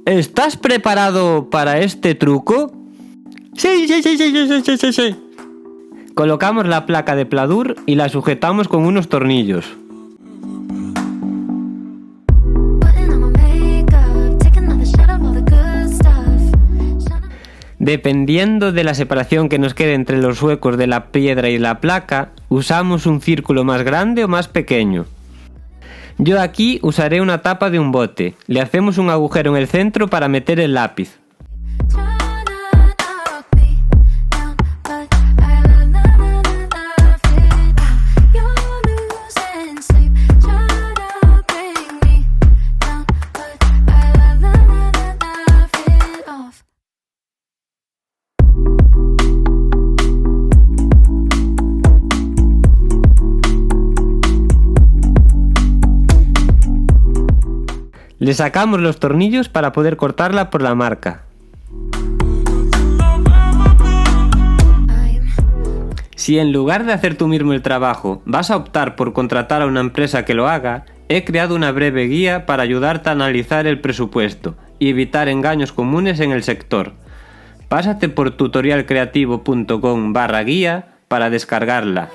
¿Estás preparado para este truco? Sí. Colocamos la placa de pladur y la sujetamos con unos tornillos. Dependiendo de la separación que nos quede entre los huecos de la piedra y la placa, usamos un círculo más grande o más pequeño. Yo aquí usaré una tapa de un bote. Le hacemos un agujero en el centro para meter el lápiz. Le sacamos los tornillos para poder cortarla por la marca. Si en lugar de hacer tú mismo el trabajo vas a optar por contratar a una empresa que lo haga, he creado una breve guía para ayudarte a analizar el presupuesto y evitar engaños comunes en el sector. Pásate por tutorialcreativo.com/guía para descargarla.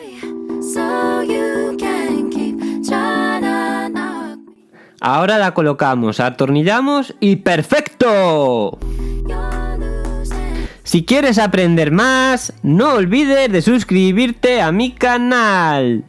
Ahora la colocamos, atornillamos y ¡perfecto! Si quieres aprender más, no olvides de suscribirte a mi canal.